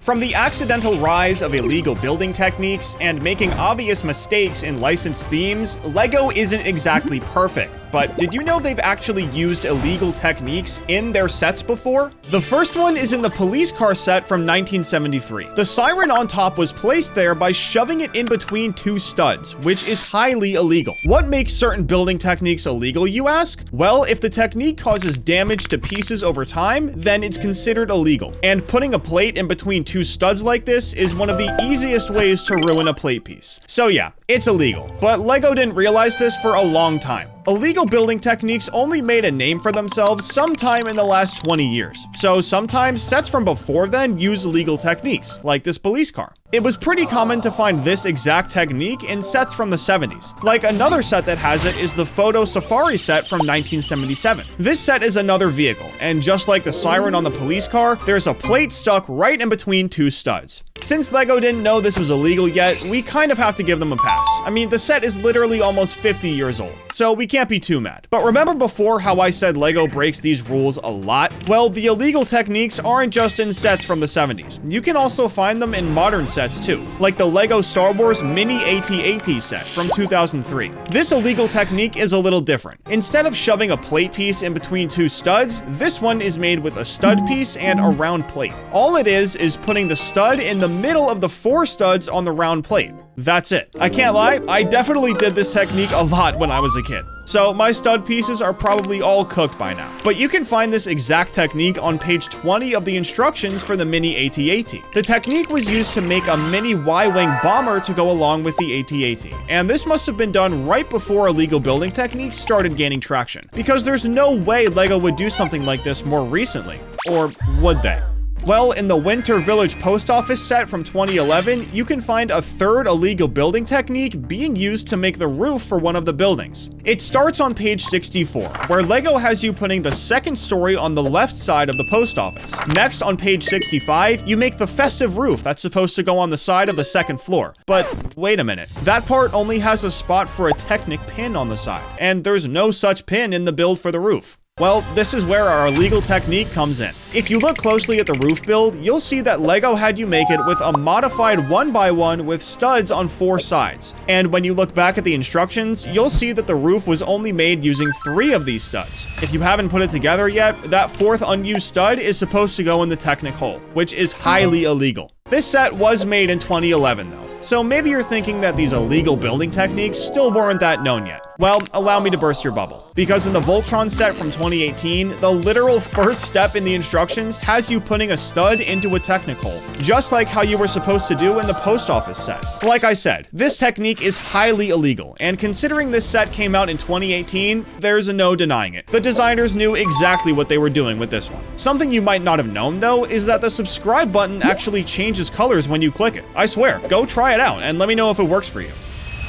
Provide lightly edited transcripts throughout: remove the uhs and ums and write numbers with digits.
From the accidental rise of illegal building techniques and making obvious mistakes in licensed themes, LEGO isn't exactly perfect. But did you know they've actually used illegal techniques in their sets before? The first one is in the police car set from 1973. The siren on top was placed there by shoving it in between two studs, which is highly illegal. What makes certain building techniques illegal, you ask? Well, if the technique causes damage to pieces over time, then it's considered illegal. And putting a plate in between two studs like this is one of the easiest ways to ruin a plate piece. So yeah, it's illegal. But LEGO didn't realize this for a long time. Illegal building techniques only made a name for themselves sometime in the last 20 years. So sometimes sets from before then use illegal techniques, like this police car. It was pretty common to find this exact technique in sets from the 70s. Like another set that has it is the Photo Safari set from 1977. This set is another vehicle, and just like the siren on the police car, there's a plate stuck right in between two studs. Since LEGO didn't know this was illegal yet, we kind of have to give them a pass. I mean, the set is literally almost 50 years old, so we can't be too mad. But remember before how I said LEGO breaks these rules a lot? Well, the illegal techniques aren't just in sets from the 70s. You can also find them in modern sets too, like the LEGO Star Wars Mini AT-AT set from 2003. This illegal technique is a little different. Instead of shoving a plate piece in between two studs, this one is made with a stud piece and a round plate. All it is putting the stud in the middle of the four studs on the round plate. That's it. I can't lie, I definitely did this technique a lot when I was a kid. So my stud pieces are probably all cooked by now. But you can find this exact technique on page 20 of the instructions for the Mini AT-AT. The technique was used to make a mini Y-wing bomber to go along with the AT-AT. And this must have been done right before illegal building techniques started gaining traction, because there's no way LEGO would do something like this more recently. Or would they? Well, in the Winter Village Post Office set from 2011, you can find a third illegal building technique being used to make the roof for one of the buildings. It starts on page 64, where LEGO has you putting the second story on the left side of the post office. Next, on page 65, you make the festive roof that's supposed to go on the side of the second floor. But wait a minute, that part only has a spot for a Technic pin on the side, and there's no such pin in the build for the roof. Well, this is where our illegal technique comes in. If you look closely at the roof build, you'll see that LEGO had you make it with a modified 1x1 with studs on four sides. And when you look back at the instructions, you'll see that the roof was only made using 3 of these studs. If you haven't put it together yet, that fourth unused stud is supposed to go in the Technic hole, which is highly illegal. This set was made in 2011 though, so maybe you're thinking that these illegal building techniques still weren't that known yet. Well, allow me to burst your bubble. Because in the Voltron set from 2018, the literal first step in the instructions has you putting a stud into a Technic hole, just like how you were supposed to do in the post office set. Like I said, this technique is highly illegal, and considering this set came out in 2018, there's no denying it. The designers knew exactly what they were doing with this one. Something you might not have known though is that the subscribe button actually changes colors when you click it. I swear, go try it out and let me know if it works for you.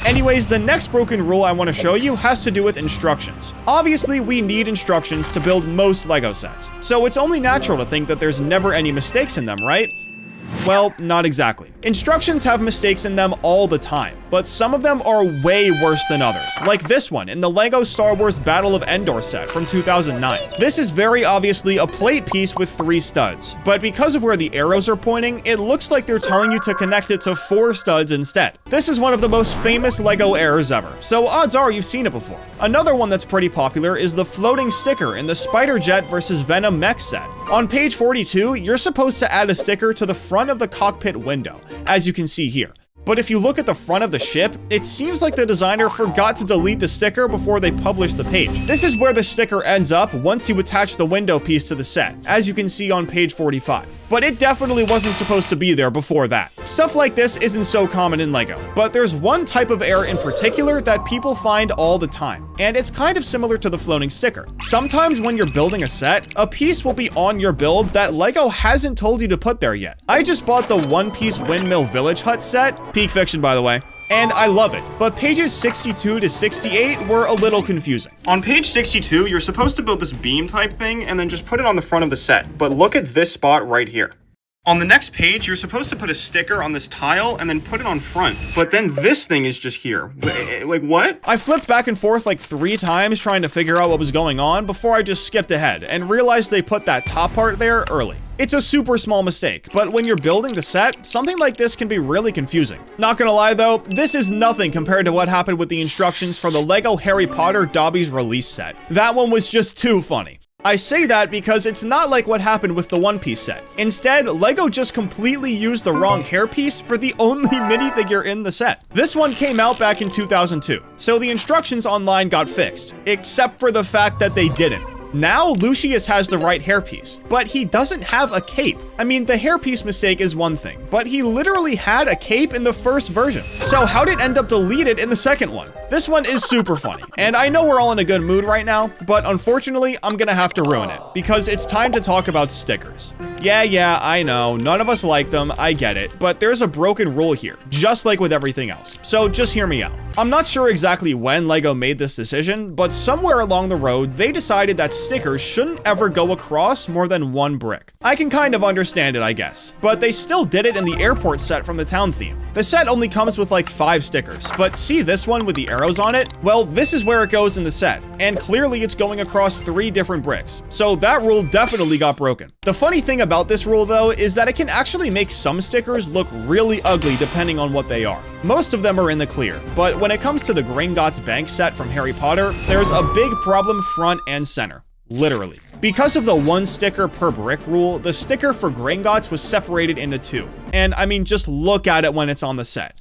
Anyways, the next broken rule I want to show you has to do with instructions. Obviously, we need instructions to build most LEGO sets, so it's only natural to think that there's never any mistakes in them, right? Well, not exactly. Instructions have mistakes in them all the time, but some of them are way worse than others, like this one in the LEGO Star Wars Battle of Endor set from 2009. This is very obviously a plate piece with 3 studs, but because of where the arrows are pointing, it looks like they're telling you to connect it to 4 studs instead. This is one of the most famous LEGO errors ever, so odds are you've seen it before. Another one that's pretty popular is the floating sticker in the Spider Jet vs. Venom mech set. On page 42, you're supposed to add a sticker to the front of the cockpit window, as you can see here. But if you look at the front of the ship, it seems like the designer forgot to delete the sticker before they published the page. This is where the sticker ends up once you attach the window piece to the set, as you can see on page 45. But it definitely wasn't supposed to be there before that. Stuff like this isn't so common in LEGO, but there's one type of error in particular that people find all the time, and it's kind of similar to the floating sticker. Sometimes when you're building a set, a piece will be on your build that LEGO hasn't told you to put there yet. I just bought the one-piece windmill village hut set, peak fiction by the way, and I love it, but pages 62 to 68 were a little confusing. On page 62, you're supposed to build this beam type thing and then just put it on the front of the set, but look at this spot right here. On the next page, you're supposed to put a sticker on this tile and then put it on front. But then this thing is just here. Like, what? I flipped back and forth like 3 times trying to figure out what was going on before I just skipped ahead and realized they put that top part there early. It's a super small mistake, but when you're building the set, something like this can be really confusing. Not gonna lie though, this is nothing compared to what happened with the instructions for the LEGO Harry Potter Dobby's release set. That one was just too funny. I say that because it's not like what happened with the One Piece set. Instead, LEGO just completely used the wrong hairpiece for the only minifigure in the set. This one came out back in 2002, so the instructions online got fixed, except for the fact that they didn't. Now, Lucius has the right hairpiece, but he doesn't have a cape. I mean, the hairpiece mistake is one thing, but he literally had a cape in the first version. So how did it end up deleted in the second one? This one is super funny, and I know we're all in a good mood right now, but unfortunately, I'm gonna have to ruin it, because it's time to talk about stickers. Yeah, I know, none of us like them, I get it, but there's a broken rule here, just like with everything else, so just hear me out. I'm not sure exactly when LEGO made this decision, but somewhere along the road, they decided that stickers shouldn't ever go across more than 1 brick. I can kind of understand it, I guess, but they still did it in the airport set from the town theme. The set only comes with like 5 stickers, but see this one with the arrows on it? Well, this is where it goes in the set, and clearly it's going across 3 different bricks, so that rule definitely got broken. The funny thing about this rule though is that it can actually make some stickers look really ugly depending on what they are. Most of them are in the clear, but when it comes to the Gringotts Bank set from Harry Potter, there's a big problem front and center. Literally. Because of the 1 sticker per brick rule, the sticker for Gringotts was separated into 2. And I mean, just look at it when it's on the set.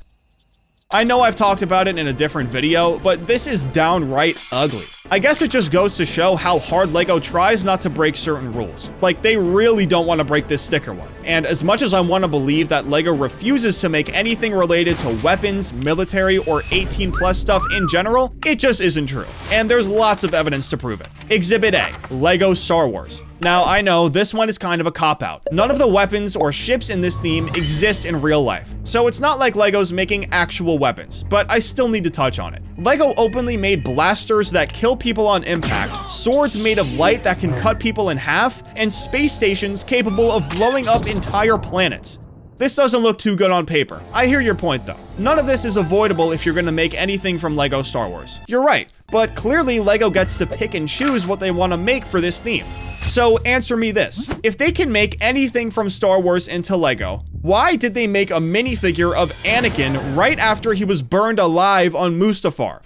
I know I've talked about it in a different video, but this is downright ugly. I guess it just goes to show how hard LEGO tries not to break certain rules. Like, they really don't want to break this sticker one. And as much as I want to believe that LEGO refuses to make anything related to weapons, military, or 18+ stuff in general, it just isn't true. And there's lots of evidence to prove it. Exhibit A, LEGO Star Wars. Now, I know this one is kind of a cop-out. None of the weapons or ships in this theme exist in real life, so it's not like LEGO's making actual weapons, but I still need to touch on it. LEGO openly made blasters that kill people on impact, swords made of light that can cut people in half, and space stations capable of blowing up entire planets. This doesn't look too good on paper. I hear your point though. None of this is avoidable if you're gonna make anything from LEGO Star Wars. You're right, but clearly LEGO gets to pick and choose what they want to make for this theme. So answer me this. If they can make anything from Star Wars into LEGO, why did they make a minifigure of Anakin right after he was burned alive on Mustafar?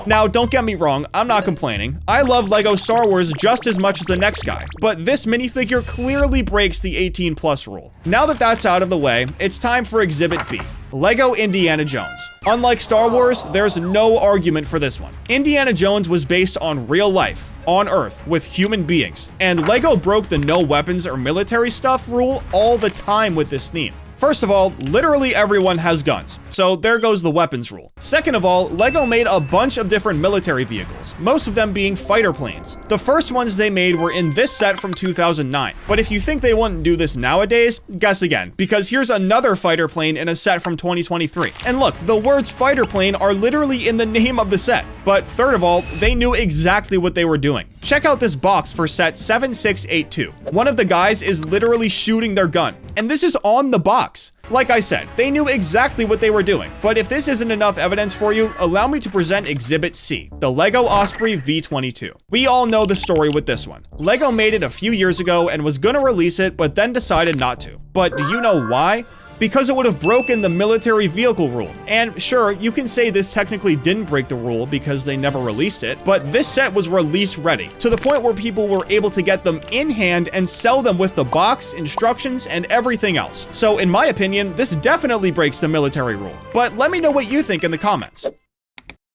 Now, don't get me wrong, I'm not complaining. I love LEGO Star Wars just as much as the next guy, but this minifigure clearly breaks the 18+ rule. Now that that's out of the way, it's time for Exhibit B, LEGO Indiana Jones. Unlike Star Wars, there's no argument for this one. Indiana Jones was based on real life, on Earth, with human beings, and LEGO broke the no weapons or military stuff rule all the time with this theme. First of all, literally everyone has guns, so there goes the weapons rule. Second of all, LEGO made a bunch of different military vehicles, most of them being fighter planes. The first ones they made were in this set from 2009, but if you think they wouldn't do this nowadays, guess again, because here's another fighter plane in a set from 2023. And look, the words fighter plane are literally in the name of the set. But third of all, they knew exactly what they were doing. Check out this box for set 7682. One of the guys is literally shooting their gun, and this is on the box. Like I said, they knew exactly what they were doing. But if this isn't enough evidence for you, allow me to present Exhibit C, the LEGO Osprey V22. We all know the story with this one. LEGO made it a few years ago and was gonna release it, but then decided not to. But do you know why? Because it would have broken the military vehicle rule. And sure, you can say this technically didn't break the rule because they never released it, but this set was release ready, to the point where people were able to get them in hand and sell them with the box, instructions, and everything else. So in my opinion, this definitely breaks the military rule. But let me know what you think in the comments.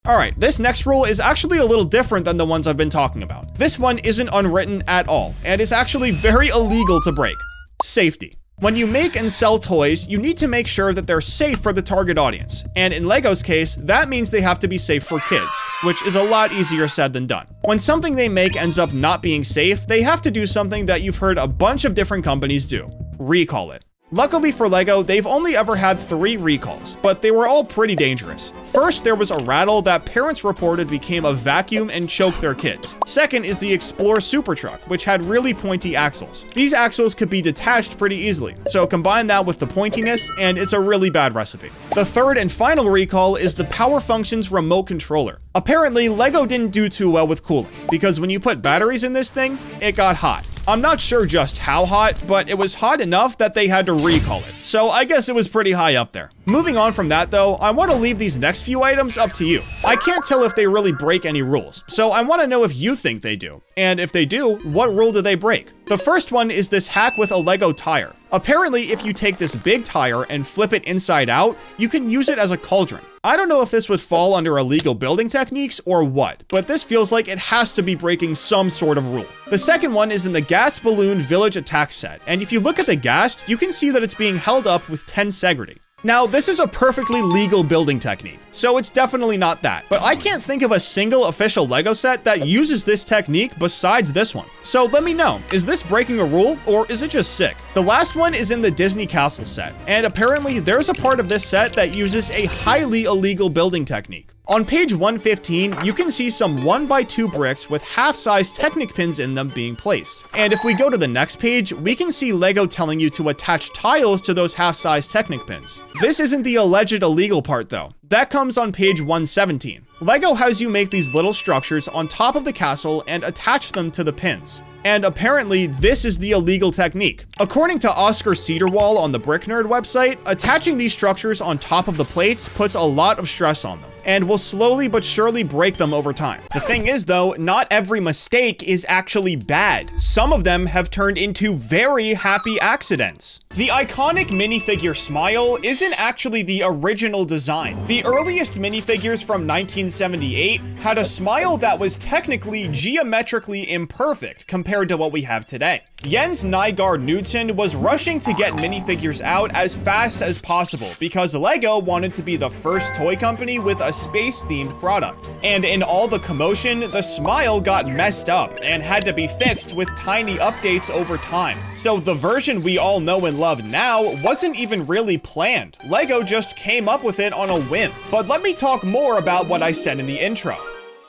Alright, this next rule is actually a little different than the ones I've been talking about. This one isn't unwritten at all, and is actually very illegal to break. Safety. When you make and sell toys, you need to make sure that they're safe for the target audience. And in LEGO's case, that means they have to be safe for kids, which is a lot easier said than done. When something they make ends up not being safe, they have to do something that you've heard a bunch of different companies do. Recall it. Luckily for LEGO, they've only ever had 3 recalls, but they were all pretty dangerous. First, there was a rattle that parents reported became a vacuum and choked their kids. Second is the Explorer Super Truck, which had really pointy axles. These axles could be detached pretty easily, so combine that with the pointiness, and it's a really bad recipe. The third and final recall is the Power Functions remote controller. Apparently, LEGO didn't do too well with cooling, because when you put batteries in this thing, it got hot. I'm not sure just how hot, but it was hot enough that they had to recall it, so I guess it was pretty high up there. Moving on from that though, I want to leave these next few items up to you. I can't tell if they really break any rules, so I want to know if you think they do. And if they do, what rule do they break? The first one is this hack with a LEGO tire. Apparently, if you take this big tire and flip it inside out, you can use it as a cauldron. I don't know if this would fall under illegal building techniques or what, but this feels like it has to be breaking some sort of rule. The second one is in the Gas Balloon Village Attack set, and if you look at the gas, you can see that it's being held up with tensegrity. Now, this is a perfectly legal building technique, so it's definitely not that. But I can't think of a single official LEGO set that uses this technique besides this one. So let me know, is this breaking a rule, or is it just sick? The last one is in the Disney Castle set, and apparently there's a part of this set that uses a highly illegal building technique. On page 115, you can see some 1x2 bricks with half-size Technic pins in them being placed. And if we go to the next page, we can see LEGO telling you to attach tiles to those half-size Technic pins. This isn't the alleged illegal part though. That comes on page 117. LEGO has you make these little structures on top of the castle and attach them to the pins. And apparently, this is the illegal technique. According to Oscar Cedarwall on the Brick Nerd website, attaching these structures on top of the plates puts a lot of stress on them, and will slowly but surely break them over time. The thing is though, not every mistake is actually bad. Some of them have turned into very happy accidents. The iconic minifigure smile isn't actually the original design. The earliest minifigures from 1978 had a smile that was technically geometrically imperfect compared to what we have today. Jens Nygaard Knudsen was rushing to get minifigures out as fast as possible because LEGO wanted to be the first toy company with a space-themed product. And in all the commotion, the smile got messed up and had to be fixed with tiny updates over time. So the version we all know and love now wasn't even really planned. LEGO just came up with it on a whim. But let me talk more about what I said in the intro.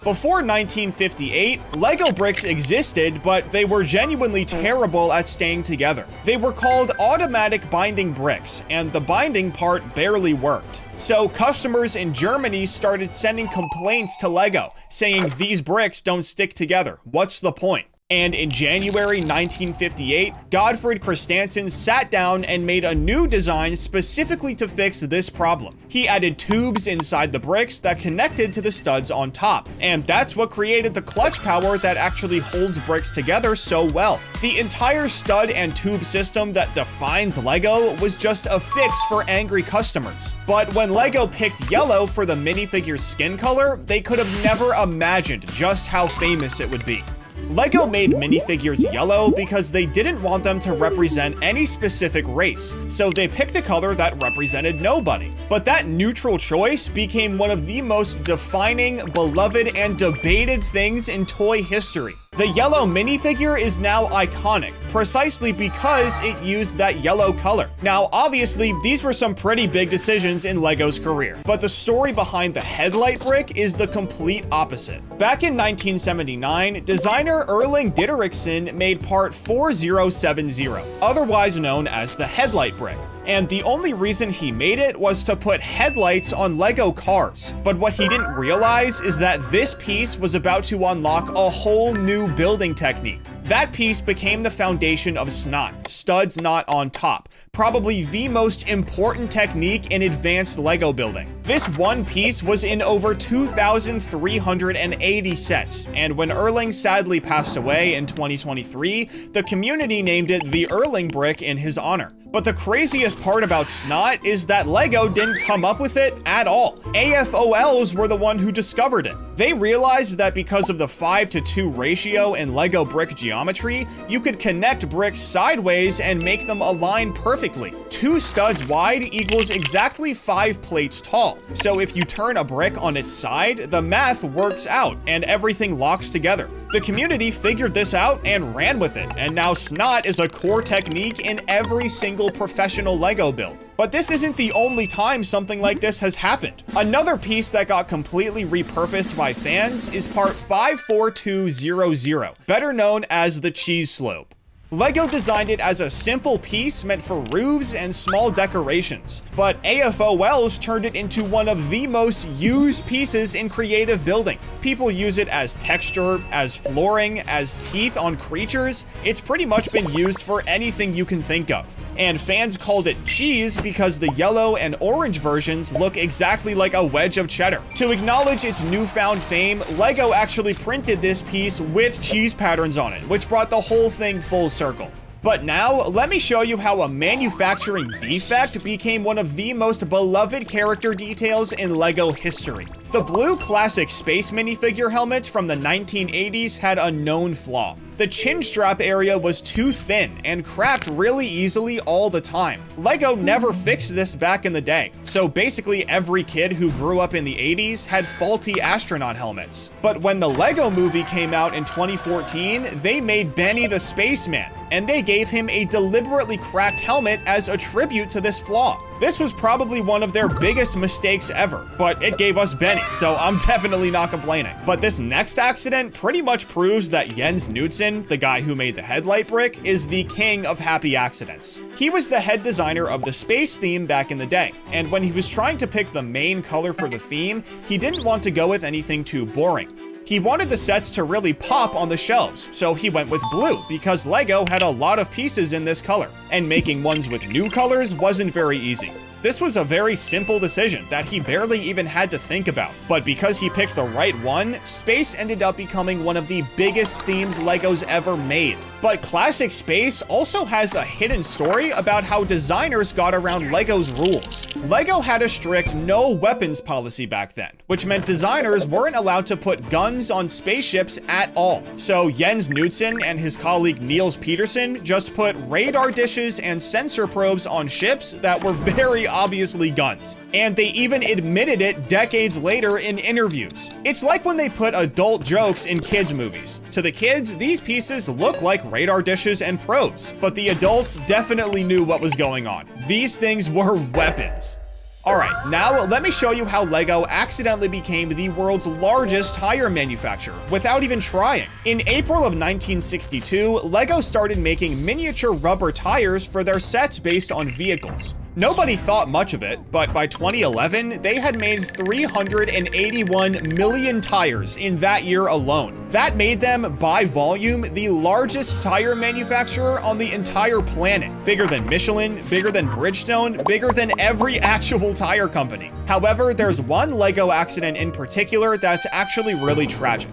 Before 1958, LEGO bricks existed, but they were genuinely terrible at staying together. They were called automatic binding bricks, and the binding part barely worked. So customers in Germany started sending complaints to LEGO, saying these bricks don't stick together. What's the point? And in January 1958, Godfred Christensen sat down and made a new design specifically to fix this problem. He added tubes inside the bricks that connected to the studs on top, and that's what created the clutch power that actually holds bricks together so well. The entire stud and tube system that defines LEGO was just a fix for angry customers. But when LEGO picked yellow for the minifigure's skin color, they could have never imagined just how famous it would be. LEGO made minifigures yellow because they didn't want them to represent any specific race, so they picked a color that represented nobody. But that neutral choice became one of the most defining, beloved, and debated things in toy history. The yellow minifigure is now iconic, precisely because it used that yellow color. Now, obviously, these were some pretty big decisions in LEGO's career, but the story behind the headlight brick is the complete opposite. Back in 1979, designer Erling Diderichsen made part 4070, otherwise known as the headlight brick. And the only reason he made it was to put headlights on LEGO cars. But what he didn't realize is that this piece was about to unlock a whole new building technique. That piece became the foundation of SNOT, studs not on top, probably the most important technique in advanced LEGO building. This one piece was in over 2,380 sets, and when Erling sadly passed away in 2023, the community named it the Erling brick in his honor. But the craziest part about SNOT is that LEGO didn't come up with it at all. AFOLs were the one who discovered it. They realized that because of the 5:2 ratio in LEGO brick geometry, you could connect bricks sideways and make them align perfectly. 2 studs wide equals exactly 5 plates tall. So if you turn a brick on its side, the math works out and everything locks together. The community figured this out and ran with it, and now snot is a core technique in every single professional Lego build. But this isn't the only time something like this has happened. Another piece that got completely repurposed by fans is part 54200, better known as the cheese slope. Lego designed it as a simple piece meant for roofs and small decorations, but AFOLs turned it into one of the most used pieces in creative building. People use it as texture, as flooring, as teeth on creatures. It's pretty much been used for anything you can think of. And fans called it cheese because the yellow and orange versions look exactly like a wedge of cheddar. To acknowledge its newfound fame, Lego actually printed this piece with cheese patterns on it, which brought the whole thing full circle. But now, let me show you how a manufacturing defect became one of the most beloved character details in Lego history. The blue classic space minifigure helmets from the 1980s had a known flaw. The chin strap area was too thin and cracked really easily all the time. Lego never fixed this back in the day, so basically every kid who grew up in the 80s had faulty astronaut helmets. But when the Lego movie came out in 2014, they made Benny the spaceman, and they gave him a deliberately cracked helmet as a tribute to this flaw. This was probably one of their biggest mistakes ever, but it gave us Benny, so I'm definitely not complaining. But this next accident pretty much proves that Jens Knudsen, the guy who made the headlight brick, is the king of happy accidents. He was the head designer of the space theme back in the day, and when he was trying to pick the main color for the theme, he didn't want to go with anything too boring. He wanted the sets to really pop on the shelves, so he went with blue because Lego had a lot of pieces in this color, and making ones with new colors wasn't very easy. This was a very simple decision that he barely even had to think about, but because he picked the right one, space ended up becoming one of the biggest themes Lego's ever made. But classic space also has a hidden story about how designers got around Lego's rules. Lego had a strict no weapons policy back then, which meant designers weren't allowed to put guns on spaceships at all. So Jens Knudsen and his colleague Niels Peterson just put radar dishes and sensor probes on ships that were very obviously guns. And they even admitted it decades later in interviews. It's like when they put adult jokes in kids' movies. To the kids, these pieces look like radar dishes and probes, but the adults definitely knew what was going on. These things were weapons. Alright, now let me show you how Lego accidentally became the world's largest tire manufacturer without even trying. In April of 1962, Lego started making miniature rubber tires for their sets based on vehicles. Nobody thought much of it, but by 2011, they had made 381 million tires in that year alone. That made them, by volume, the largest tire manufacturer on the entire planet. Bigger than Michelin, bigger than Bridgestone, bigger than every actual tire company. However, there's one Lego accident in particular that's actually really tragic.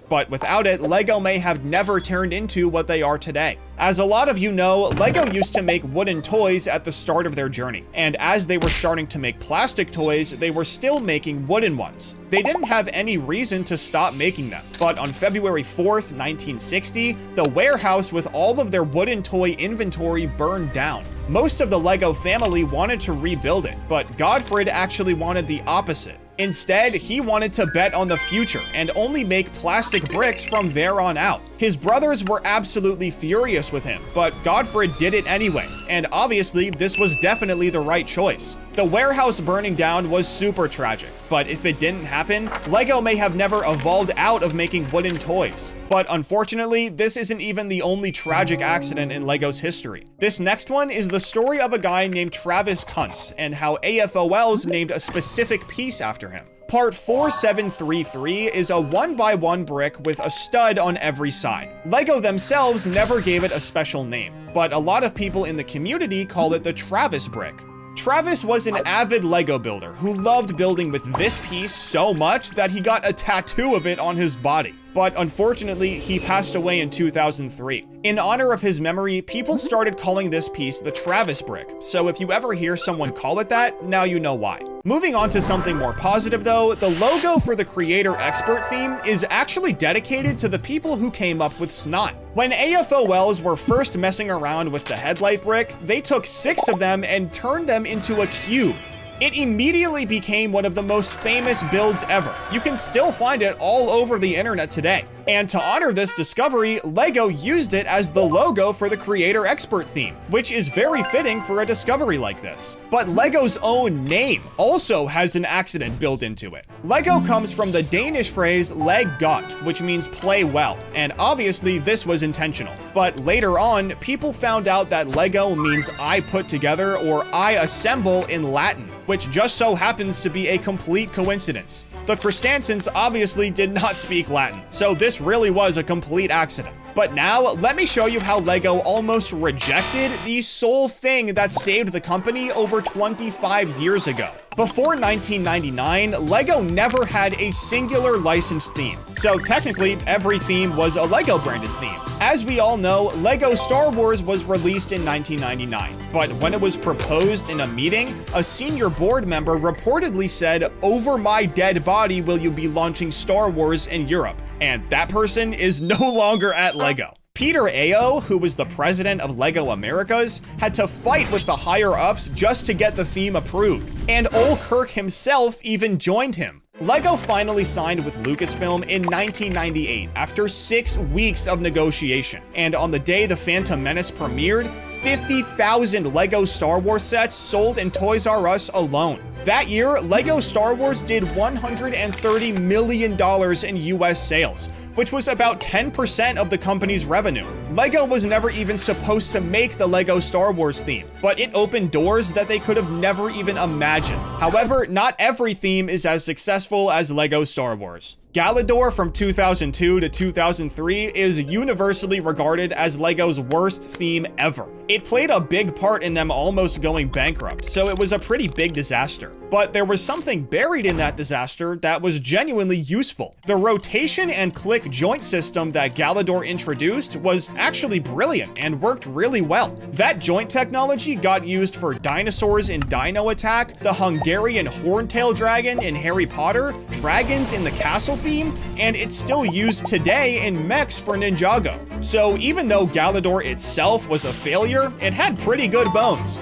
But without it, Lego may have never turned into what they are today. As a lot of you know, Lego used to make wooden toys at the start of their journey, and as they were starting to make plastic toys, they were still making wooden ones. They didn't have any reason to stop making them, but on February 4th, 1960, the warehouse with all of their wooden toy inventory burned down. Most of the Lego family wanted to rebuild it, but Godfred actually wanted the opposite. Instead, he wanted to bet on the future and only make plastic bricks from there on out. His brothers were absolutely furious with him, but Godfred did it anyway, and obviously this was definitely the right choice. The warehouse burning down was super tragic, but if it didn't happen, Lego may have never evolved out of making wooden toys. But unfortunately, this isn't even the only tragic accident in Lego's history. This next one is the story of a guy named Travis Kuntz and how AFOLs named a specific piece after him. Part 4733 is a 1x1 brick with a stud on every side. Lego themselves never gave it a special name, but a lot of people in the community call it the Travis brick. Travis was an avid Lego builder who loved building with this piece so much that he got a tattoo of it on his body. But unfortunately, he passed away in 2003. In honor of his memory, people started calling this piece the Travis brick, so if you ever hear someone call it that, now you know why. Moving on to something more positive though, the logo for the Creator Expert theme is actually dedicated to the people who came up with Snot. When AFOLs were first messing around with the headlight brick, they took 6 of them and turned them into a cube. It immediately became one of the most famous builds ever. You can still find it all over the internet today. And to honor this discovery, LEGO used it as the logo for the Creator Expert theme, which is very fitting for a discovery like this. But LEGO's own name also has an accident built into it. LEGO comes from the Danish phrase leg godt, which means play well, and obviously this was intentional. But later on, people found out that LEGO means I put together or I assemble in Latin, which just so happens to be a complete coincidence. The Christansons obviously did not speak Latin, so this really was a complete accident. But now, let me show you how LEGO almost rejected the sole thing that saved the company over 25 years ago. Before 1999, LEGO never had a singular licensed theme, so technically every theme was a LEGO branded theme. As we all know, LEGO Star Wars was released in 1999, but when it was proposed in a meeting, a senior board member reportedly said, "Over my dead body will you be launching Star Wars in Europe?" And that person is no longer at LEGO. Peter Ayo, who was the president of LEGO Americas, had to fight with the higher-ups just to get the theme approved, and Ole Kirk himself even joined him. LEGO finally signed with Lucasfilm in 1998 after 6 weeks of negotiation, and on the day The Phantom Menace premiered, 50,000 LEGO Star Wars sets sold in Toys R Us alone. That year, LEGO Star Wars did $130 million in US sales, which was about 10% of the company's revenue. LEGO was never even supposed to make the LEGO Star Wars theme, but it opened doors that they could have never even imagined. However, not every theme is as successful as LEGO Star Wars. Galador from 2002 to 2003 is universally regarded as LEGO's worst theme ever. It played a big part in them almost going bankrupt, so it was a pretty big disaster. But there was something buried in that disaster that was genuinely useful. The rotation and click joint system that Galador introduced was actually brilliant and worked really well. That joint technology got used for dinosaurs in Dino Attack, the Hungarian Horntail Dragon in Harry Potter, dragons in the Castle theme, and it's still used today in mechs for Ninjago. So even though Galador itself was a failure, it had pretty good bones.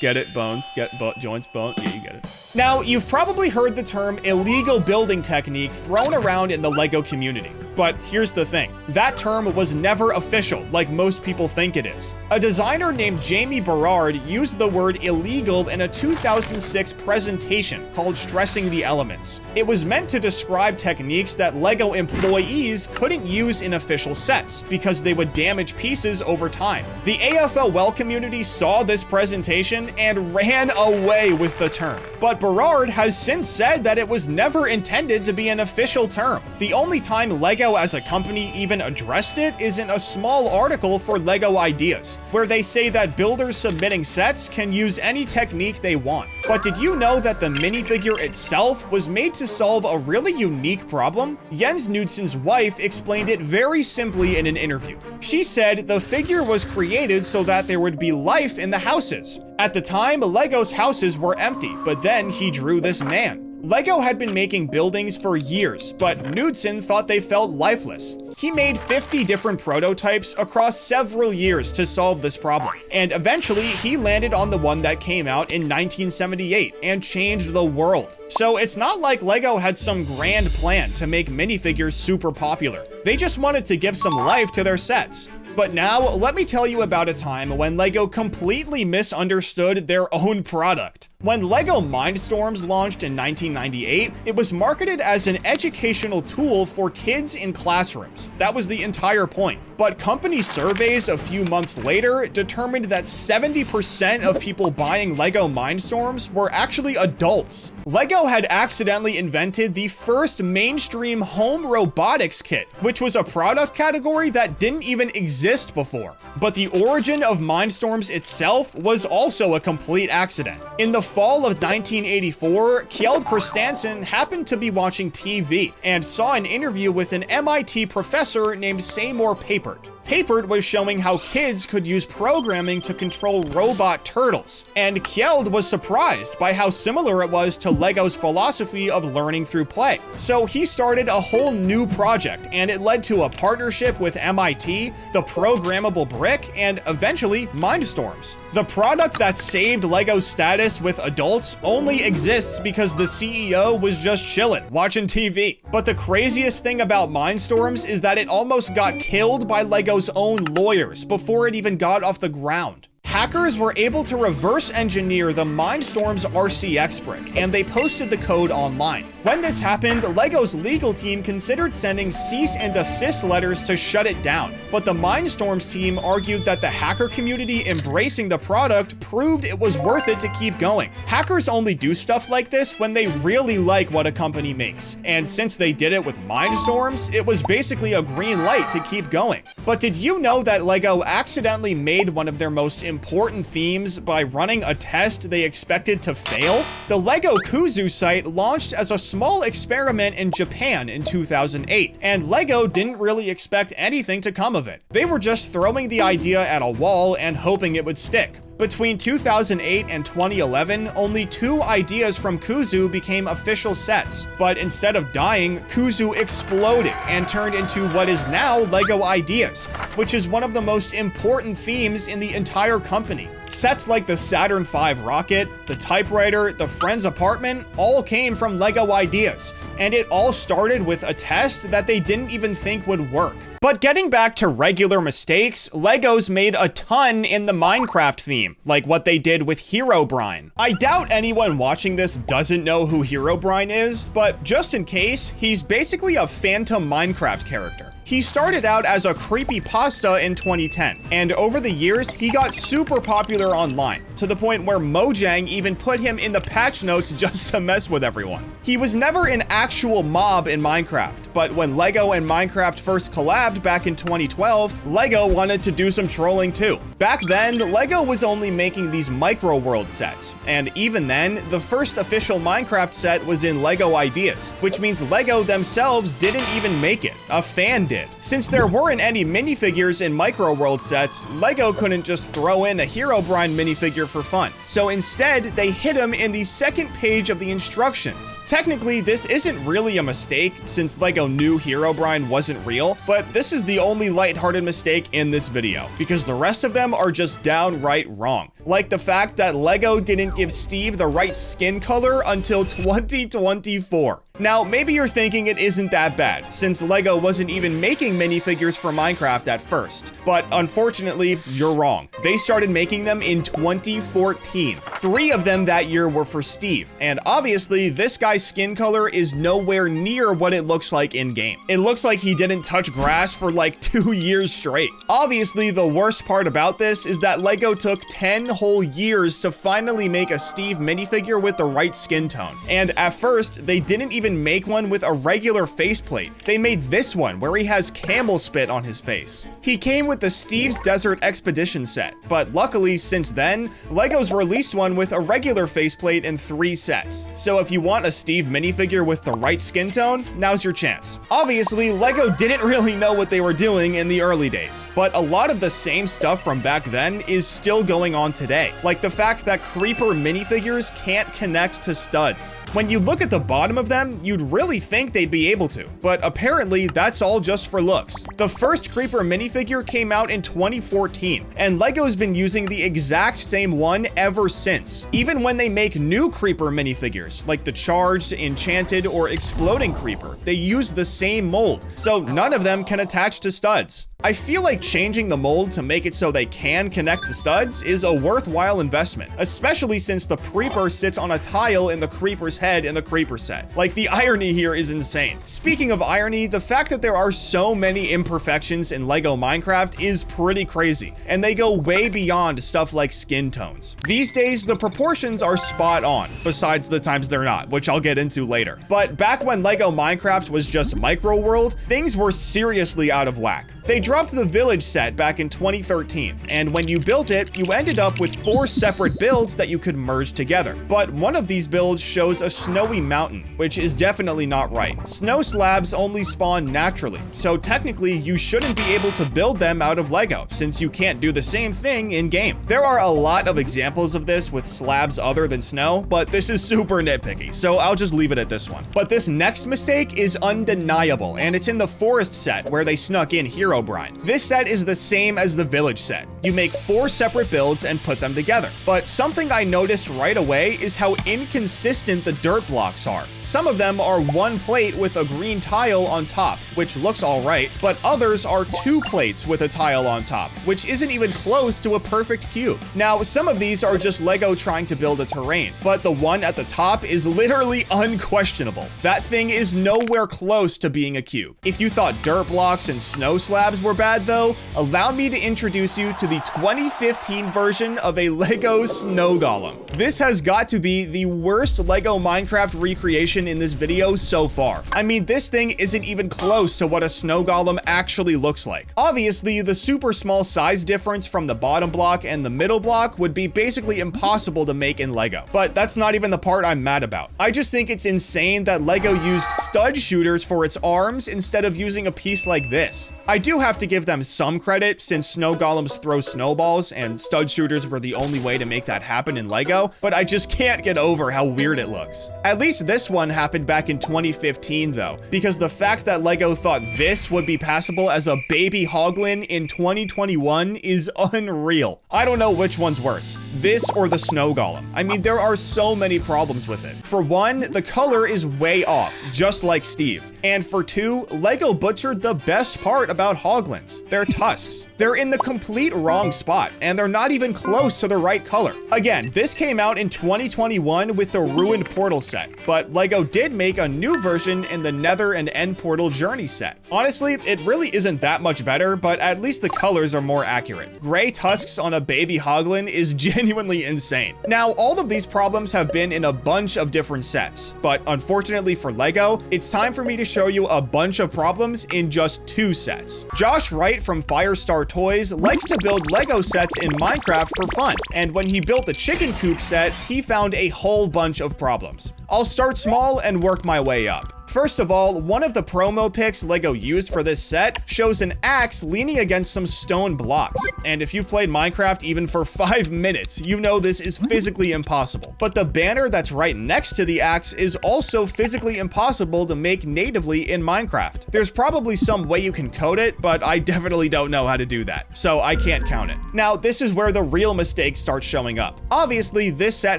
Get it? Bones. Get joints, bones. Yeah, you get it. Now, you've probably heard the term illegal building technique thrown around in the LEGO community. But here's the thing. That term was never official, like most people think it is. A designer named Jamie Berard used the word illegal in a 2006 presentation called Stressing the Elements. It was meant to describe techniques that LEGO employees couldn't use in official sets because they would damage pieces over time. The AFOL community saw this presentation and ran away with the term. But Berard has since said that it was never intended to be an official term. The only time LEGO as a company even addressed it is in a small article for LEGO Ideas, where they say that builders submitting sets can use any technique they want. But did you know that the minifigure itself was made to solve a really unique problem? Jens Knudsen's wife explained it very simply in an interview. She said the figure was created so that there would be life in the houses. At the time, LEGO's houses were empty, but then he drew this man. LEGO had been making buildings for years, but Knudsen thought they felt lifeless. He made 50 different prototypes across several years to solve this problem, and eventually he landed on the one that came out in 1978 and changed the world. So it's not like LEGO had some grand plan to make minifigures super popular. They just wanted to give some life to their sets. But now, let me tell you about a time when LEGO completely misunderstood their own product. When LEGO Mindstorms launched in 1998, it was marketed as an educational tool for kids in classrooms. That was the entire point. But company surveys a few months later determined that 70% of people buying LEGO Mindstorms were actually adults. LEGO had accidentally invented the first mainstream home robotics kit, which was a product category that didn't even exist before. But the origin of Mindstorms itself was also a complete accident. In the fall of 1984, Kjeld Christensen happened to be watching TV and saw an interview with an MIT professor named Seymour Papert. Papert was showing how kids could use programming to control robot turtles, and Kjeld was surprised by how similar it was to LEGO's philosophy of learning through play. So he started a whole new project, and it led to a partnership with MIT, the programmable brick, and eventually Mindstorms. The product that saved LEGO's status with adults only exists because the CEO was just chilling, watching TV. But the craziest thing about Mindstorms is that it almost got killed by LEGO's own lawyers before it even got off the ground. Hackers were able to reverse engineer the Mindstorms RCX brick, and they posted the code online. When this happened, LEGO's legal team considered sending cease and desist letters to shut it down, but the Mindstorms team argued that the hacker community embracing the product proved it was worth it to keep going. Hackers only do stuff like this when they really like what a company makes, and since they did it with Mindstorms, it was basically a green light to keep going. But did you know that LEGO accidentally made one of their most important themes by running a test they expected to fail? The LEGO Kuzu site launched as a small experiment in Japan in 2008, and LEGO didn't really expect anything to come of it. They were just throwing the idea at a wall and hoping it would stick. Between 2008 and 2011, only 2 ideas from Kuzu became official sets. But instead of dying, Kuzu exploded and turned into what is now LEGO Ideas, which is one of the most important themes in the entire company. Sets like the Saturn V rocket, the typewriter, the friend's apartment, all came from LEGO Ideas, and it all started with a test that they didn't even think would work. But getting back to regular mistakes, LEGO's made a ton in the Minecraft theme, like what they did with Herobrine. I doubt anyone watching this doesn't know who Herobrine is, but just in case, he's basically a phantom Minecraft character. He started out as a creepypasta in 2010, and over the years, he got super popular online, to the point where Mojang even put him in the patch notes just to mess with everyone. He was never an actual mob in Minecraft, but when LEGO and Minecraft first collabed back in 2012, LEGO wanted to do some trolling too. Back then, LEGO was only making these micro-world sets, and even then, the first official Minecraft set was in LEGO Ideas, which means LEGO themselves didn't even make it. A fan did. Since there weren't any minifigures in micro-world sets, LEGO couldn't just throw in a Herobrine minifigure for fun. So instead, they hid him in the second page of the instructions. Technically, this isn't really a mistake, since LEGO knew Herobrine wasn't real, but this is the only lighthearted mistake in this video, because the rest of them are just downright wrong. Like the fact that LEGO didn't give Steve the right skin color until 2024. Now, maybe you're thinking it isn't that bad, since LEGO wasn't even making minifigures for Minecraft at first. But unfortunately, you're wrong. They started making them in 2014. 3 of them that year were for Steve, and obviously, this guy's skin color is nowhere near what it looks like in-game. It looks like he didn't touch grass for like 2 years straight. Obviously, the worst part about this is that LEGO took 10 whole years to finally make a Steve minifigure with the right skin tone. And at first, they didn't even make one with a regular faceplate. They made this one where he has camel spit on his face. He came with the Steve's Desert Expedition set, but luckily since then, LEGO's released one with a regular faceplate in 3 sets. So if you want a Steve minifigure with the right skin tone, now's your chance. Obviously, LEGO didn't really know what they were doing in the early days, but a lot of the same stuff from back then is still going on today, like the fact that Creeper minifigures can't connect to studs. When you look at the bottom of them, you'd really think they'd be able to, but apparently that's all just for looks. The first Creeper minifigure came out in 2014, and LEGO's been using the exact same one ever since. Even when they make new Creeper minifigures, like the Charged, Enchanted, or Exploding Creeper, they use the same mold, so none of them can attach to studs. I feel like changing the mold to make it so they can connect to studs is a worthwhile investment, especially since the Creeper sits on a tile in the Creeper's head in the Creeper set. Like, the irony here is insane. Speaking of irony, the fact that there are so many imperfections in LEGO Minecraft is pretty crazy, and they go way beyond stuff like skin tones. These days, the proportions are spot on, besides the times they're not, which I'll get into later. But back when LEGO Minecraft was just Micro World, things were seriously out of whack. They dropped the Village set back in 2013, and when you built it, you ended up with 4 separate builds that you could merge together. But one of these builds shows a snowy mountain, which is definitely not right. Snow slabs only spawn naturally, so technically you shouldn't be able to build them out of LEGO, since you can't do the same thing in-game. There are a lot of examples of this with slabs other than snow, but this is super nitpicky, so I'll just leave it at this one. But this next mistake is undeniable, and it's in the Forest set where they snuck in Herobrine. Shrine. This set is the same as the village set. You make 4 separate builds and put them together. But something I noticed right away is how inconsistent the dirt blocks are. Some of them are 1 plate with a green tile on top, which looks alright, but others are 2 plates with a tile on top, which isn't even close to a perfect cube. Now, some of these are just Lego trying to build a terrain, but the one at the top is literally unquestionable. That thing is nowhere close to being a cube. If you thought dirt blocks and snow slabs were bad though, allow me to introduce you to the 2015 version of a Lego snow golem. This has got to be the worst Lego Minecraft recreation in this video so far. I mean, this thing isn't even close to what a snow golem actually looks like. Obviously, the super small size difference from the bottom block and the middle block would be basically impossible to make in Lego, but that's not even the part I'm mad about. I just think it's insane that Lego used stud shooters for its arms instead of using a piece like this. I do have to give them some credit since snow golems throw snowballs and stud shooters were the only way to make that happen in Lego, but I just can't get over how weird it looks. At least this one happened back in 2015 though, because the fact that Lego thought this would be passable as a baby hoglin in 2021 is unreal. I don't know which one's worse, this or the snow golem. I mean, there are so many problems with it. For one, the color is way off, just like Steve. And for two, Lego butchered the best part about hoglins, their tusks. They're in the complete wrong spot, and they're not even close to the right color. Again, this came out in 2021 with the Ruined Portal set, but Lego did make a new version in the Nether and End Portal Journey set. Honestly, it really isn't that much better, but at least the colors are more accurate. Gray tusks on a baby hoglin is genuinely insane. Now, all of these problems have been in a bunch of different sets, but unfortunately for Lego, it's time for me to show you a bunch of problems in just 2 sets. Josh Wright from Firestar Toys likes to build Lego sets in Minecraft for fun, and when he built the chicken coop set, he found a whole bunch of problems. I'll start small and work my way up. First of all, one of the promo pics Lego used for this set shows an axe leaning against some stone blocks. And if you've played Minecraft even for 5 minutes, you know this is physically impossible. But the banner that's right next to the axe is also physically impossible to make natively in Minecraft. There's probably some way you can code it, but I definitely don't know how to do that, so I can't count it. Now, this is where the real mistakes start showing up. Obviously, this set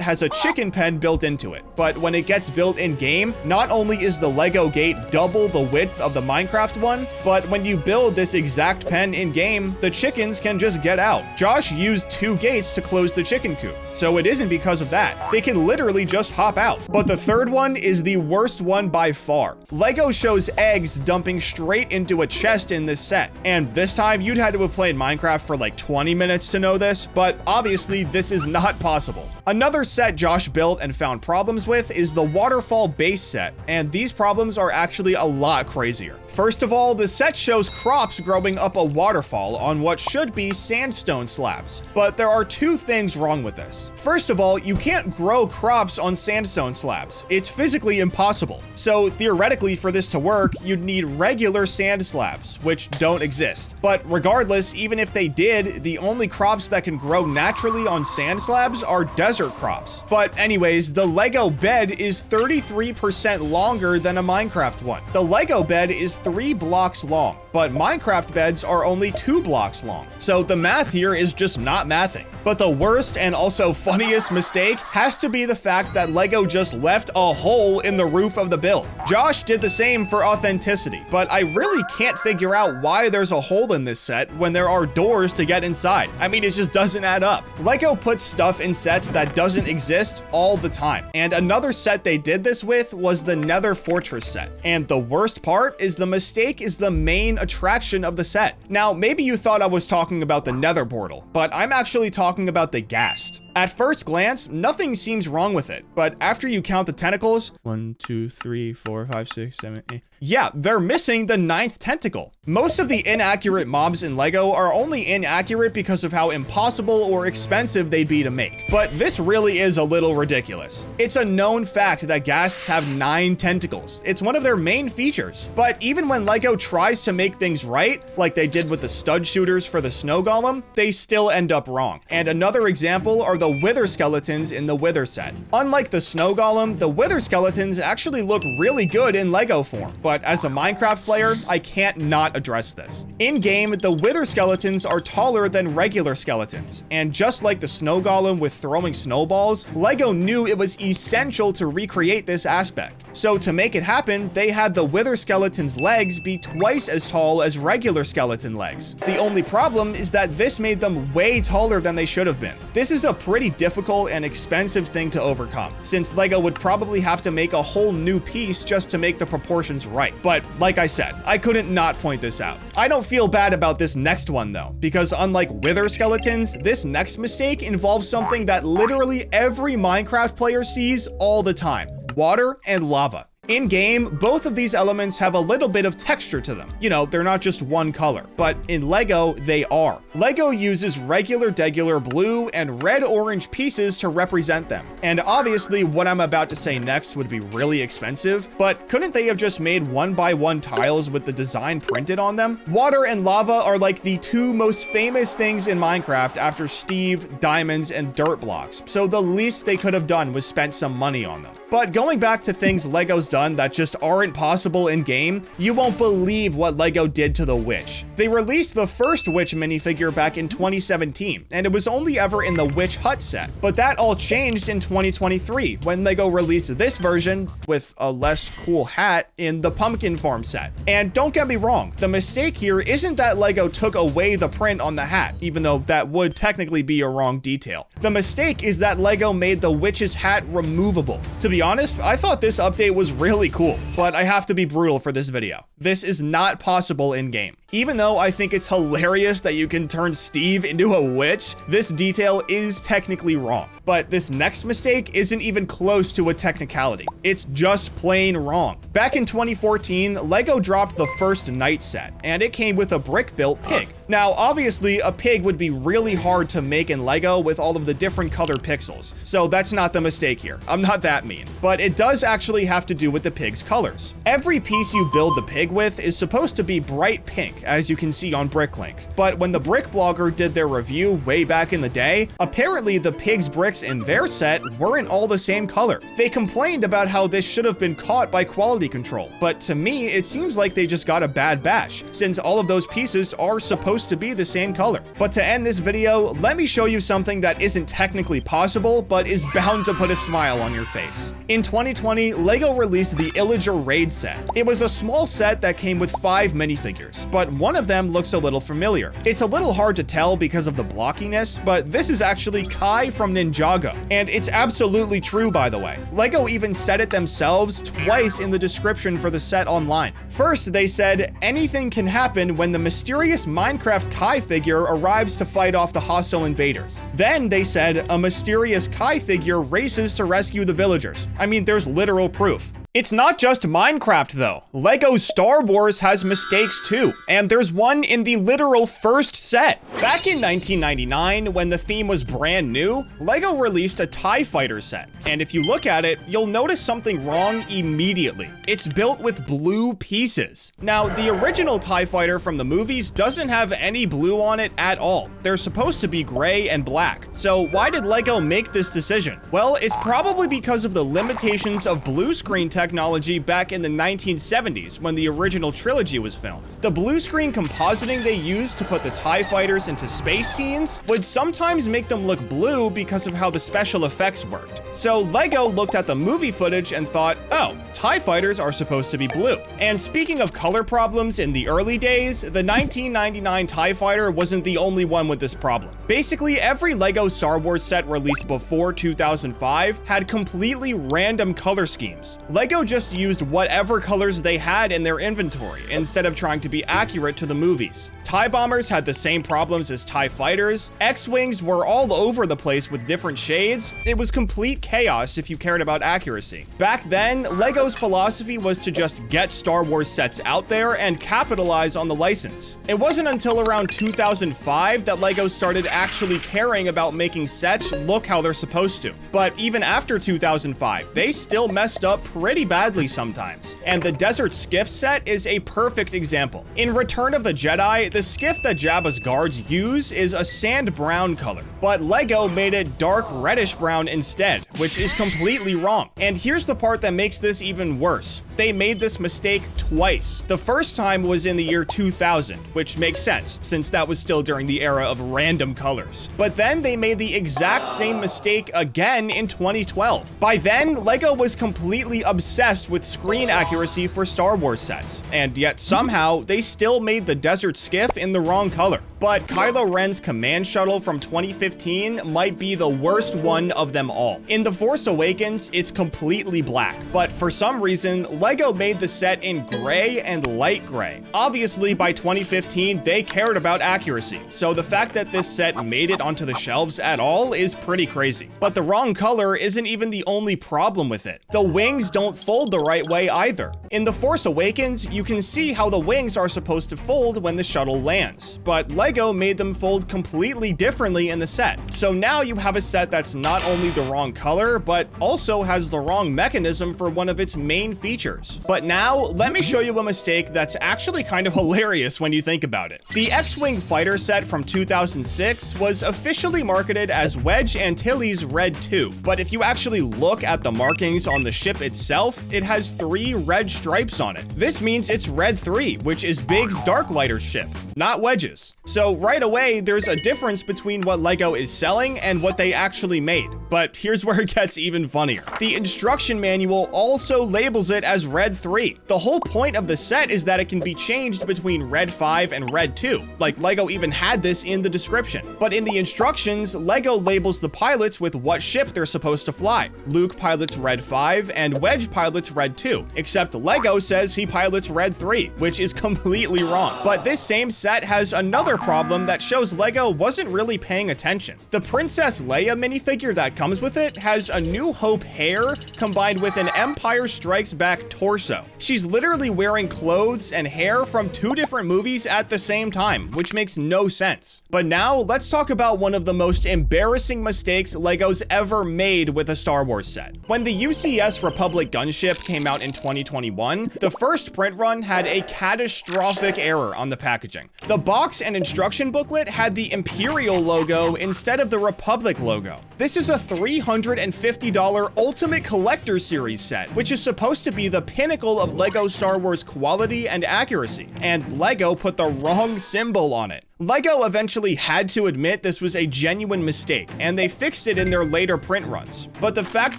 has a chicken pen built into it, but when it gets built in-game, not only is the Lego gate double the width of the Minecraft one, but when you build this exact pen in-game, the chickens can just get out. Josh used 2 gates to close the chicken coop, so it isn't because of that. They can literally just hop out. But the third one is the worst one by far. Lego shows eggs dumping straight into a chest in this set, and this time you'd had to have played Minecraft for like 20 minutes to know this, but obviously this is not possible. Another set Josh built and found problems with is the waterfall base set, and these problems are actually a lot crazier. First of all, the set shows crops growing up a waterfall on what should be sandstone slabs, but there are 2 things wrong with this. First of all, you can't grow crops on sandstone slabs. It's physically impossible. So theoretically, for this to work, you'd need regular sand slabs, which don't exist. But regardless, even if they did, the only crops that can grow naturally on sand slabs are desert crops. But anyways, the Lego bed is 33% longer than a Minecraft one. The Lego bed is 3 blocks long, but Minecraft beds are only 2 blocks long. So the math here is just not mathing. But the worst and also funniest mistake has to be the fact that Lego just left a hole in the roof of the build. Josh did the same for authenticity, but I really can't figure out why there's a hole in this set when there are doors to get inside. I mean, it just doesn't add up. Lego puts stuff in sets that doesn't exist all the time. And another set they did this with was the Nether Fortress set. And the worst part is the mistake is the main attraction of the set. Now, maybe you thought I was talking about the Nether portal, but I'm actually talking about the ghast. At first glance, nothing seems wrong with it, but after you count the tentacles, 1, 2, 3, 4, 5, 6, 7, 8. Yeah, they're missing the 9th tentacle. Most of the inaccurate mobs in Lego are only inaccurate because of how impossible or expensive they'd be to make. But this really is a little ridiculous. It's a known fact that ghasts have 9 tentacles. It's one of their main features. But even when Lego tries to make things right, like they did with the stud shooters for the snow golem, they still end up wrong. And another example are the the Wither skeletons in the Wither set. Unlike the Snow Golem, the Wither skeletons actually look really good in Lego form, but as a Minecraft player, I can't not address this. In-game, the Wither skeletons are taller than regular skeletons, and just like the Snow Golem with throwing snowballs, Lego knew it was essential to recreate this aspect. So to make it happen, they had the Wither skeleton's legs be twice as tall as regular skeleton legs. The only problem is that this made them way taller than they should have been. This is a pretty difficult and expensive thing to overcome, since Lego would probably have to make a whole new piece just to make the proportions right. But like I said, I couldn't not point this out. I don't feel bad about this next one though, because unlike Wither skeletons, this next mistake involves something that literally every Minecraft player sees all the time: water and lava. In-game, both of these elements have a little bit of texture to them. You know, they're not just one color, but in Lego, they are. Lego uses regular degular blue and red-orange pieces to represent them. And obviously, what I'm about to say next would be really expensive, but couldn't they have just made 1x1 tiles with the design printed on them? Water and lava are like the two most famous things in Minecraft after Steve, diamonds, and dirt blocks, so the least they could have done was spent some money on them. But going back to things Lego's done that just aren't possible in-game, you won't believe what Lego did to the Witch. They released the first Witch minifigure back in 2017, and it was only ever in the Witch Hut set. But that all changed in 2023, when Lego released this version, with a less cool hat, in the Pumpkin Farm set. And don't get me wrong, the mistake here isn't that Lego took away the print on the hat, even though that would technically be a wrong detail. The mistake is that Lego made the Witch's hat removable. To be honest, I thought this update was really cool, but I have to be brutal for this video. This is not possible in-game. Even though I think it's hilarious that you can turn Steve into a witch, this detail is technically wrong. But this next mistake isn't even close to a technicality. It's just plain wrong. Back in 2014, Lego dropped the first Knight set, and it came with a brick-built pig. Now, obviously, a pig would be really hard to make in Lego with all of the different color pixels, so that's not the mistake here. I'm not that mean. But it does actually have to do with the pig's colors. Every piece you build the pig with is supposed to be bright pink, as you can see on Bricklink. But when the Brick Blogger did their review way back in the day, apparently the pig's bricks in their set weren't all the same color. They complained about how this should have been caught by quality control, but to me, it seems like they just got a bad batch, since all of those pieces are supposed to be the same color. But to end this video, let me show you something that isn't technically possible, but is bound to put a smile on your face. In 2020, Lego released the Illager Raid set. It was a small set that came with 5 minifigures, but one of them looks a little familiar. It's a little hard to tell because of the blockiness, but this is actually Kai from Ninjago. And it's absolutely true, by the way. Lego even said it themselves twice in the description for the set online. First, they said, anything can happen when the mysterious Minecraft Kai figure arrives to fight off the hostile invaders. Then they said, a mysterious Kai figure races to rescue the villagers. I mean, there's literal proof. It's not just Minecraft though. Lego Star Wars has mistakes too, and there's one in the literal first set. Back in 1999, when the theme was brand new, Lego released a TIE Fighter set, and if you look at it, you'll notice something wrong immediately. It's built with blue pieces. Now, the original TIE Fighter from the movies doesn't have any blue on it at all. They're supposed to be gray and black. So why did Lego make this decision? Well, it's probably because of the limitations of blue screen technology back in the 1970s when the original trilogy was filmed. The blue screen compositing they used to put the TIE fighters into space scenes would sometimes make them look blue because of how the special effects worked. So Lego looked at the movie footage and thought, oh, TIE fighters are supposed to be blue. And speaking of color problems in the early days, the 1999 TIE Fighter wasn't the only one with this problem. Basically, every Lego Star Wars set released before 2005 had completely random color schemes. Lego just used whatever colors they had in their inventory instead of trying to be accurate to the movies. TIE bombers had the same problems as TIE fighters. X-wings were all over the place with different shades. It was complete chaos if you cared about accuracy. Back then, Lego's philosophy was to just get Star Wars sets out there and capitalize on the license. It wasn't until around 2005 that Lego started actually caring about making sets look how they're supposed to. But even after 2005, they still messed up pretty badly sometimes. And the Desert Skiff set is a perfect example. In Return of the Jedi, the skiff that Jabba's guards use is a sand brown color, but LEGO made it dark reddish brown instead, which is completely wrong. And here's the part that makes this even worse. They made this mistake twice. The first time was in the year 2000, which makes sense, since that was still during the era of random colors. But then they made the exact same mistake again in 2012. By then, LEGO was completely obsessed with screen accuracy for Star Wars sets, and yet somehow they still made the Desert Skiff in the wrong color. But Kylo Ren's command shuttle from 2015 might be the worst one of them all. In The Force Awakens, it's completely black, but for some reason, LEGO made the set in gray and light gray. Obviously, by 2015, they cared about accuracy, so the fact that this set made it onto the shelves at all is pretty crazy. But the wrong color isn't even the only problem with it. The wings don't fold the right way either. In The Force Awakens, you can see how the wings are supposed to fold when the shuttle lands, but LEGO made them fold completely differently in the set. So now you have a set that's not only the wrong color, but also has the wrong mechanism for one of its main features. But now, let me show you a mistake that's actually kind of hilarious when you think about it. The X-Wing fighter set from 2006 was officially marketed as Wedge Antilles Red 2, but if you actually look at the markings on the ship itself, it has 3 red stripes on it. This means it's Red 3, which is Biggs Darklighter's ship, not Wedge's. So right away, there's a difference between what LEGO is selling and what they actually made. But here's where it gets even funnier. The instruction manual also labels it as Red 3. The whole point of the set is that it can be changed between Red 5 and Red 2. Like, LEGO even had this in the description. But in the instructions, LEGO labels the pilots with what ship they're supposed to fly. Luke pilots Red 5 and Wedge pilots Red 2, except LEGO says he pilots Red 3, which is completely wrong. But this same set has another problem that shows LEGO wasn't really paying attention. The Princess Leia minifigure that comes with it has a New Hope hair combined with an Empire Strikes Back torso. She's literally wearing clothes and hair from 2 different movies at the same time, which makes no sense. But now, let's talk about one of the most embarrassing mistakes LEGO's ever made with a Star Wars set. When the UCS Republic gunship came out in 2021, the first print run had a catastrophic error on the packaging. The box and instruction booklet had the Imperial logo instead of the Republic logo. This is a $350 Ultimate Collector Series set, which is supposed to be the pinnacle of LEGO Star Wars quality and accuracy, and LEGO put the wrong symbol on it. LEGO eventually had to admit this was a genuine mistake, and they fixed it in their later print runs. But the fact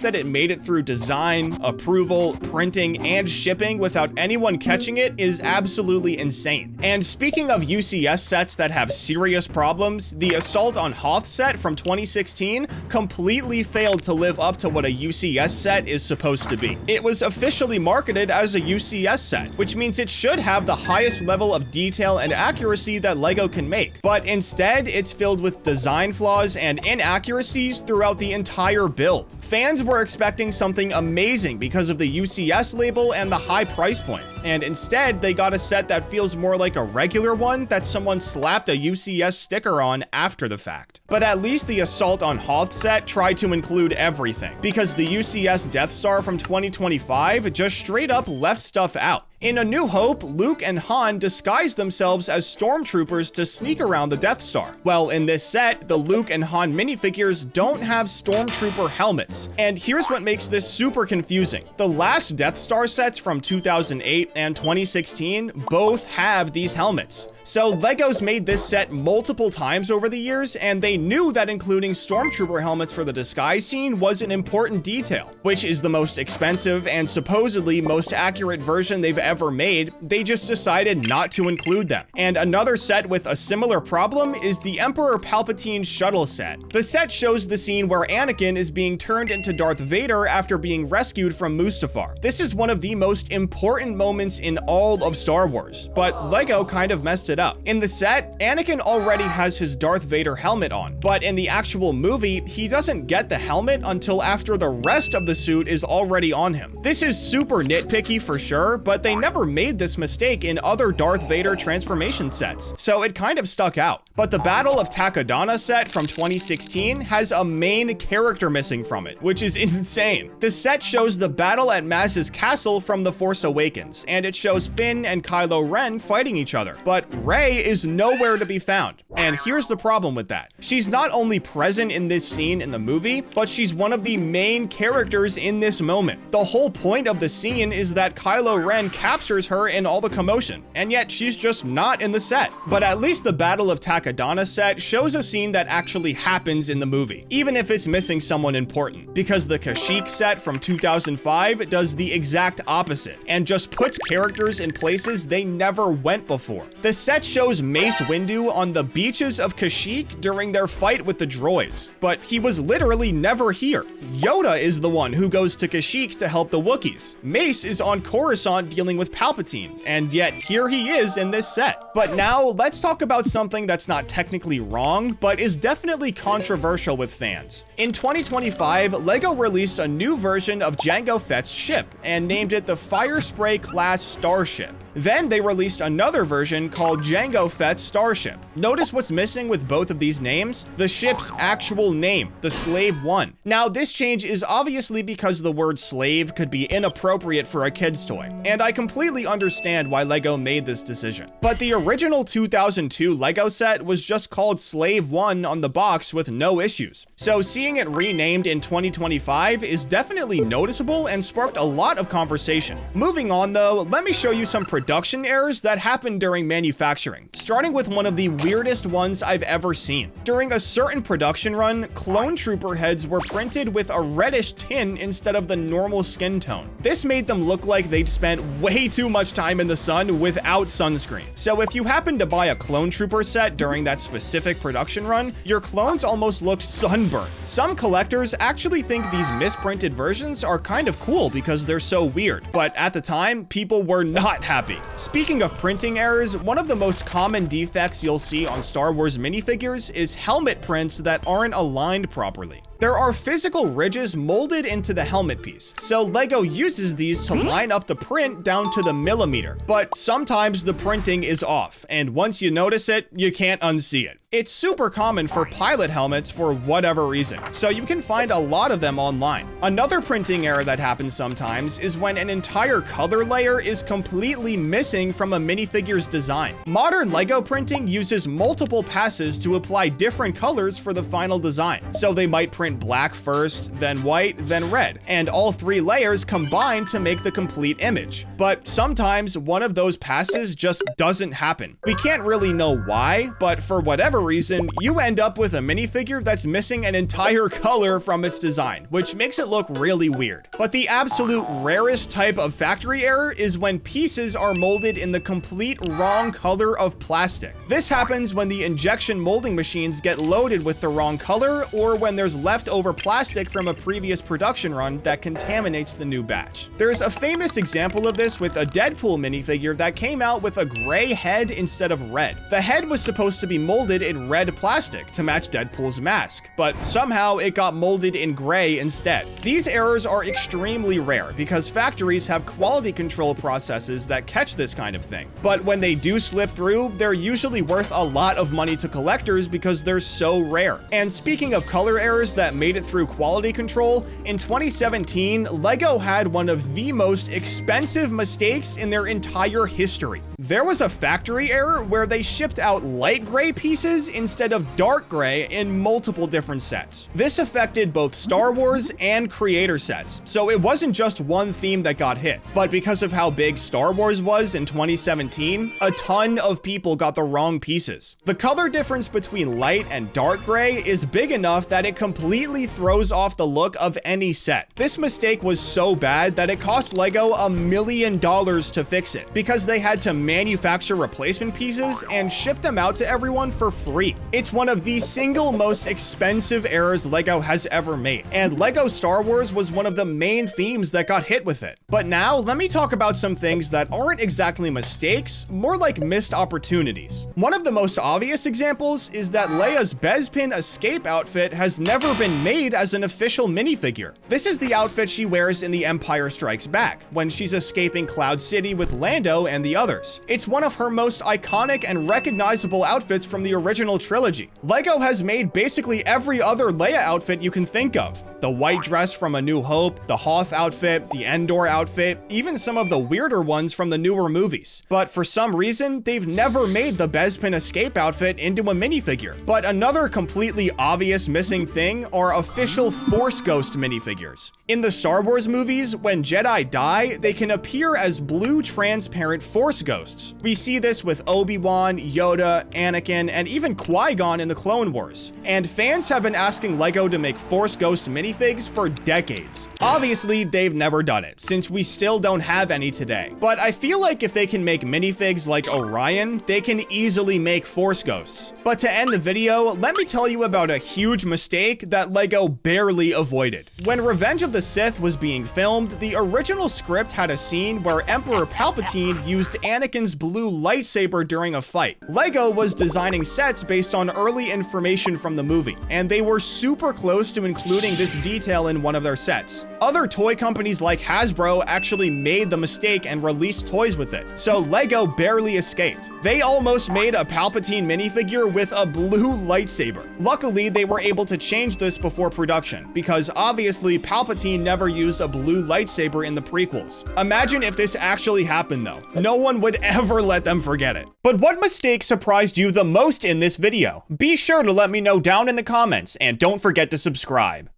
that it made it through design, approval, printing, and shipping without anyone catching it is absolutely insane. And speaking of UCS sets that have serious problems, the Assault on Hoth set from 2016 completely failed to live up to what a UCS set is supposed to be. It was officially marketed as a UCS set, which means it should have the highest level of detail and accuracy that LEGO can make. But instead, it's filled with design flaws and inaccuracies throughout the entire build. Fans were expecting something amazing because of the UCS label and the high price point, and instead they got a set that feels more like a regular one that someone slapped a UCS sticker on after the fact. But at least the Assault on Hoth set tried to include everything, because the UCS Death Star from 2025 just straight up left stuff out. In A New Hope, Luke and Han disguised themselves as stormtroopers to sneak around the Death Star. Well, in this set, the Luke and Han minifigures don't have stormtrooper helmets. And here's what makes this super confusing. The last Death Star sets from 2008 and 2016 both have these helmets. So LEGO's made this set multiple times over the years, and they knew that including stormtrooper helmets for the disguise scene was an important detail, which is the most expensive and supposedly most accurate version they've ever made. They just decided not to include them. And another set with a similar problem is the Emperor Palpatine shuttle set. The set shows the scene where Anakin is being turned turned into Darth Vader after being rescued from Mustafar. This is one of the most important moments in all of Star Wars, but LEGO kind of messed it up. In the set, Anakin already has his Darth Vader helmet on, but in the actual movie, he doesn't get the helmet until after the rest of the suit is already on him. This is super nitpicky for sure, but they never made this mistake in other Darth Vader transformation sets, so it kind of stuck out. But the Battle of Takodana set from 2016 has a main character missing from it, which is insane. The set shows the battle at Maz's castle from The Force Awakens, and it shows Finn and Kylo Ren fighting each other, but Rey is nowhere to be found. And here's the problem with that. She's not only present in this scene in the movie, but she's one of the main characters in this moment. The whole point of the scene is that Kylo Ren captures her in all the commotion, and yet she's just not in the set. But at least the Battle of Takodana set shows a scene that actually happens in the movie, even if it's missing someone important, because the Kashyyyk set from 2005 does the exact opposite, and just puts characters in places they never went before. The set shows Mace Windu on the beaches of Kashyyyk during their fight with the droids, but he was literally never here. Yoda is the one who goes to Kashyyyk to help the Wookiees. Mace is on Coruscant dealing with Palpatine, and yet here he is in this set. But now let's talk about something that's not technically wrong, but is definitely controversial with fans. In 2025, LEGO released a new version of Jango Fett's ship and named it the Firespray class Starship. Then they released another version called Jango Fett's Starship. Notice what's missing with both of these names? The ship's actual name, the Slave One. Now, this change is obviously because the word slave could be inappropriate for a kid's toy, and I completely understand why LEGO made this decision. But the original 2002 LEGO set was just called Slave One on the box with no issues. So seeing it renamed in 2025 is definitely noticeable and sparked a lot of conversation. Moving on though, let me show you some production errors that happened during manufacturing, starting with one of the weirdest ones I've ever seen. During a certain production run, clone trooper heads were printed with a reddish tin instead of the normal skin tone. This made them look like they'd spent way too much time in the sun without sunscreen. So if you happen to buy a clone trooper set during that specific production run, your clones almost looked sunburned. Some collectors actually think these misprinted versions are kind of cool because they're so weird, but at the time, people were not happy. Speaking of printing errors, one of the most common defects you'll see on Star Wars minifigures is helmet prints that aren't aligned properly. There are physical ridges molded into the helmet piece, so LEGO uses these to line up the print down to the millimeter, but sometimes the printing is off, and once you notice it, you can't unsee it. It's super common for pilot helmets for whatever reason, so you can find a lot of them online. Another printing error that happens sometimes is when an entire color layer is completely missing from a minifigure's design. Modern LEGO printing uses multiple passes to apply different colors for the final design, so they might print black first, then white, then red, and all three layers combine to make the complete image. But sometimes one of those passes just doesn't happen. We can't really know why, but for whatever reason, you end up with a minifigure that's missing an entire color from its design, which makes it look really weird. But the absolute rarest type of factory error is when pieces are molded in the complete wrong color of plastic. This happens when the injection molding machines get loaded with the wrong color, or when there's leftover plastic from a previous production run that contaminates the new batch. There's a famous example of this with a Deadpool minifigure that came out with a gray head instead of red. The head was supposed to be molded in red plastic to match Deadpool's mask, but somehow it got molded in gray instead. These errors are extremely rare because factories have quality control processes that catch this kind of thing. But when they do slip through, they're usually worth a lot of money to collectors because they're so rare. And speaking of color errors that made it through quality control, in 2017, LEGO had one of the most expensive mistakes in their entire history. There was a factory error where they shipped out light gray pieces instead of dark gray in multiple different sets. This affected both Star Wars and creator sets, so it wasn't just one theme that got hit. But because of how big Star Wars was in 2017, a ton of people got the wrong pieces. The color difference between light and dark gray is big enough that it completely throws off the look of any set. This mistake was so bad that it cost LEGO $1 million to fix it, because they had to manufacture replacement pieces and ship them out to everyone for free. It's one of the single most expensive errors LEGO has ever made, and LEGO Star Wars was one of the main themes that got hit with it. But now, let me talk about some things that aren't exactly mistakes, more like missed opportunities. One of the most obvious examples is that Leia's Bespin escape outfit has never been made as an official minifigure. This is the outfit she wears in The Empire Strikes Back, when she's escaping Cloud City with Lando and the others. It's one of her most iconic and recognizable outfits from the original trilogy. LEGO has made basically every other Leia outfit you can think of. The white dress from A New Hope, the Hoth outfit, the Endor outfit, even some of the weirder ones from the newer movies. But for some reason, they've never made the Bespin escape outfit into a minifigure. But another completely obvious missing thing are official Force Ghost minifigures. In the Star Wars movies, when Jedi die, they can appear as blue transparent Force ghosts. We see this with Obi-Wan, Yoda, Anakin, and even Qui-Gon in the Clone Wars. And fans have been asking LEGO to make Force Ghost minifigs for decades. Obviously, they've never done it, since we still don't have any today. But I feel like if they can make minifigs like Orion, they can easily make Force Ghosts. But to end the video, let me tell you about a huge mistake that LEGO barely avoided. When Revenge of the Sith was being filmed, the original script had a scene where Emperor Palpatine used Anakin's blue lightsaber during a fight. LEGO was designing sets based on early information from the movie, and they were super close to including this detail in one of their sets. Other toy companies like Hasbro actually made the mistake and released toys with it, so LEGO barely escaped. They almost made a Palpatine minifigure with a blue lightsaber. Luckily, they were able to change this before production, because obviously Palpatine never used a blue lightsaber in the prequels. Imagine if this actually happened though. No one would ever let them forget it. But what mistake surprised you the most in this video? Be sure to let me know down in the comments, and don't forget to subscribe.